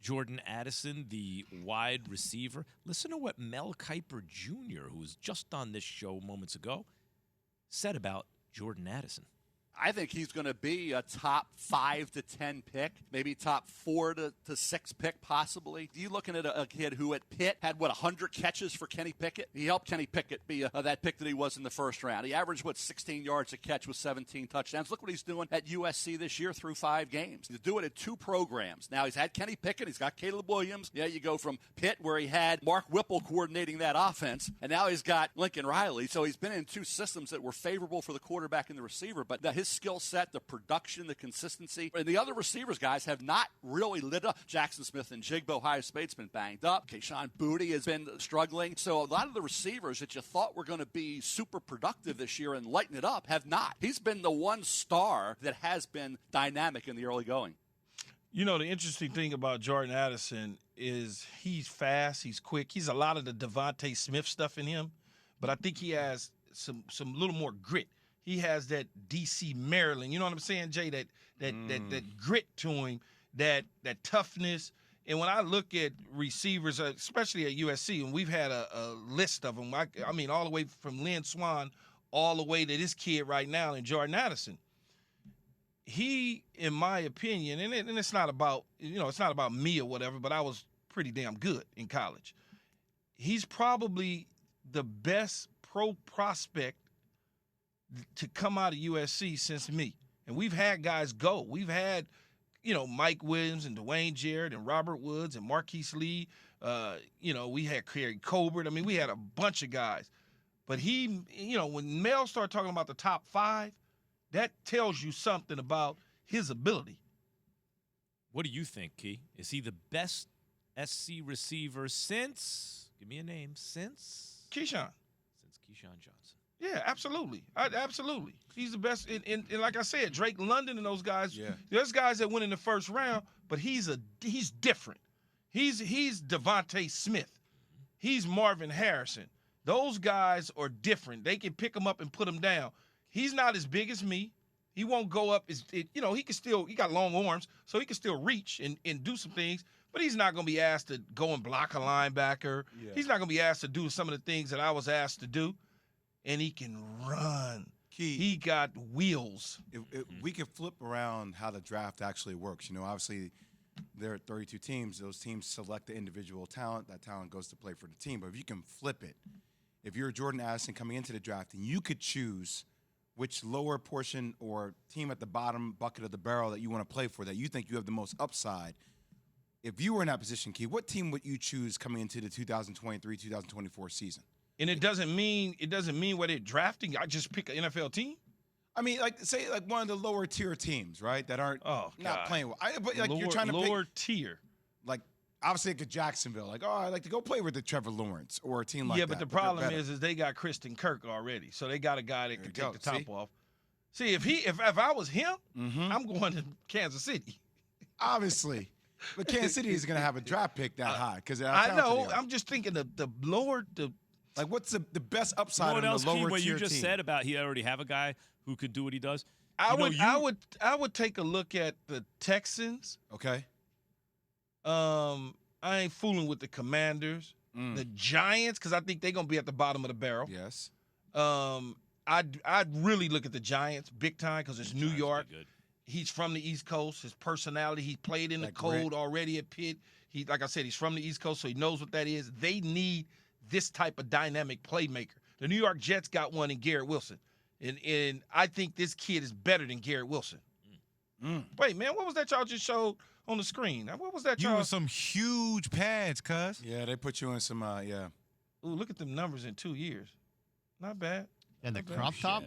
Jordan Addison, the wide receiver. Listen to what Mel Kiper Jr., who was just on this show moments ago, said about Jordan Addison. I think he's going to be a top 5 to 10 pick, maybe top 4 to 6 pick, possibly. You looking at a kid who at Pitt had, 100 catches for Kenny Pickett? He helped Kenny Pickett be that pick that he was in the first round. He averaged, 16 yards a catch with 17 touchdowns. Look what he's doing at USC this year through 5 games. He's doing it in 2 programs. Now, he's had Kenny Pickett. He's got Caleb Williams. Yeah, you go from Pitt, where he had Mark Whipple coordinating that offense, and now he's got Lincoln Riley. So he's been in 2 systems that were favorable for the quarterback and the receiver, but his skill set, the production, the consistency, and the other receivers, guys, have not really lit up. Jackson Smith and Jigbo, Ohio State's been banged up. Keyshawn Booty has been struggling. So a lot of the receivers that you thought were going to be super productive this year and lighten it up have not. He's been the one star that has been dynamic in the early going. You know, the interesting thing about Jordan Addison is he's fast, he's quick. He's a lot of the Devontae Smith stuff in him, but I think he has some little more grit. He has that D.C. Maryland, you know what I'm saying, Jay? That grit to him, that toughness. And when I look at receivers, especially at USC, and we've had a list of them, I mean, all the way from Lynn Swann all the way to this kid right now, and Jordan Addison. He, in my opinion, and it's not about, it's not about me or whatever, but I was pretty damn good in college. He's probably the best pro prospect to come out of USC since me. And we've had guys go. We've had, Mike Williams and Dwayne Jarrett and Robert Woods and Marquise Lee. We had Kerry Colbert. I mean, we had a bunch of guys. But he, when Mel started talking about the top 5, that tells you something about his ability. What do you think, Key? Is he the best SC receiver since, give me a name, since? Keyshawn. Since Keyshawn Johnson. Yeah, absolutely. Absolutely. He's the best. And like I said, Drake London and those guys, there's guys that went in the first round, but he's different. He's Devontae Smith. He's Marvin Harrison. Those guys are different. They can pick him up and put him down. He's not as big as me. He won't go up he got long arms, so he can still reach and do some things, but he's not going to be asked to go and block a linebacker. Yeah. He's not going to be asked to do some of the things that I was asked to do. And he can run. He got wheels. If we can flip around how the draft actually works. Obviously there are 32 teams. Those teams select the individual talent. That talent goes to play for the team. But if you can flip it, if you're Jordan Addison coming into the draft and you could choose which lower portion or team at the bottom bucket of the barrel that you want to play for, that you think you have the most upside, if you were in that position, Key, what team would you choose coming into the 2023-2024 season? And it doesn't mean where they're drafting. I just pick an NFL team. I mean, say one of the lower tier teams, right? That aren't not playing well. But you're trying to lower tier. Like obviously like a Jacksonville. Like, I'd like to go play with the Trevor Lawrence or a team like that. Yeah, but the problem is they got Kristen Kirk already, so they got a guy that can take the top off. See, if I was him, I'm going to Kansas City. Obviously. But Kansas City is going to have a draft pick that high because I know. I'm just thinking the lower. Like, what's the best upside on the lower tier team? What you just said about he already have a guy who could do what he does? I would take a look at the Texans. Okay. I ain't fooling with the Commanders. The Giants, because I think they're going to be at the bottom of the barrel. Yes. I'd really look at the Giants big time because it's New York. He's from the East Coast. His personality, he played in the cold already at Pitt. Like I said, he's from the East Coast, so he knows what that is. They need this type of dynamic playmaker. The New York Jets got one in Garrett Wilson. And I think this kid is better than Garrett Wilson. Wait, man, what was that y'all just showed on the screen? What was that y'all? You with some huge pads, cuz. Yeah, they put you in some, Ooh, look at them numbers in 2 years. Not bad. And the crop top?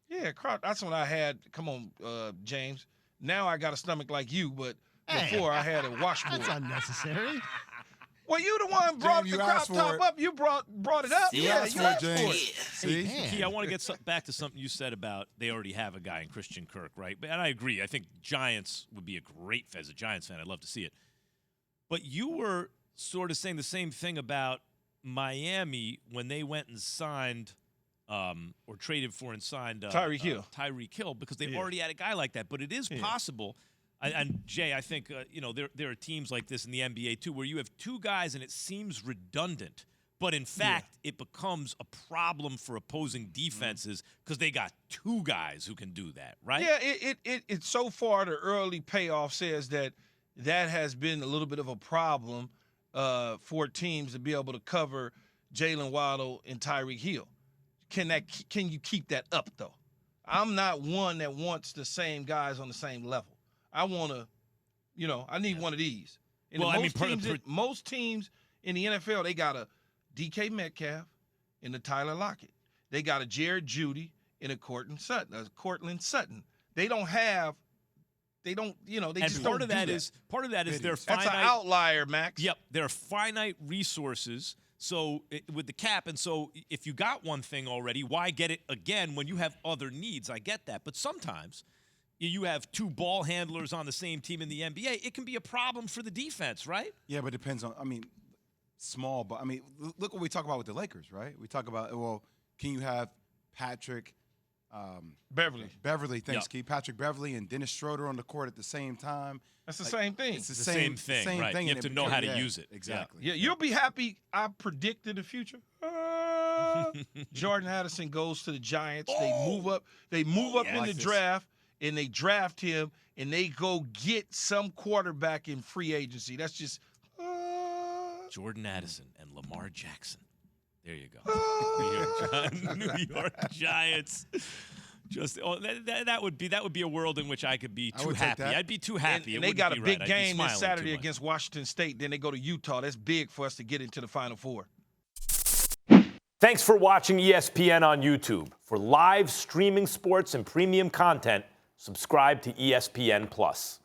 Yeah, crop. That's when I had, come on, James. Now I got a stomach like you, but before I had a washboard. That's unnecessary. Well, you the one brought the crop top up. You brought it up. You asked for it, James. See? Key, I want to get back to something you said about they already have a guy in Christian Kirk, right? And I agree. I think Giants would be a great – as a Giants fan, I'd love to see it. But you were sort of saying the same thing about Miami when they went and signed or traded for and signed Tyreek Hill. Tyreek Hill because they've already had a guy like that. But it is possible And Jay, I think there are teams like this in the NBA too, where you have two guys and it seems redundant, but in fact it becomes a problem for opposing defenses because they got two guys who can do that, right? Yeah, it's so far the early payoff says that has been a little bit of a problem for teams to be able to cover Jalen Waddle and Tyreek Hill. Can you keep that up though? I'm not one that wants the same guys on the same level. I want to, I need one of these. And most teams in the NFL, they got a DK Metcalf and a Tyler Lockett. They got a Jared Jeudy and a Cortland Sutton. They don't have. They don't. They just don't do that. Part of that is their finite. That's an outlier, Max. Yep, they're finite resources. So with the cap, and so if you got one thing already, why get it again when you have other needs? I get that, but sometimes you have two ball handlers on the same team in the NBA. It can be a problem for the defense, right? Yeah, but it depends on. Small, but look what we talk about with the Lakers, right? We talk about can you have Patrick Beverly, thanks, Keith. Patrick Beverly and Dennis Schroeder on the court at the same time. That's the same thing. It's the same thing, right? You have to know how to use it. Exactly. Yeah, you'll be happy. I predicted the future. Jordan Addison goes to the Giants. They move up. They move up in the draft, and they draft him, and they go get some quarterback in free agency. That's just Jordan Addison and Lamar Jackson. There you go. New York Giants. That would be a world in which I could be too happy. I'd be too happy. And they got a big game this Saturday against Washington State. Then they go to Utah. That's big for us to get into the Final Four. Thanks for watching ESPN on YouTube. For live streaming sports and premium content, subscribe to ESPN+.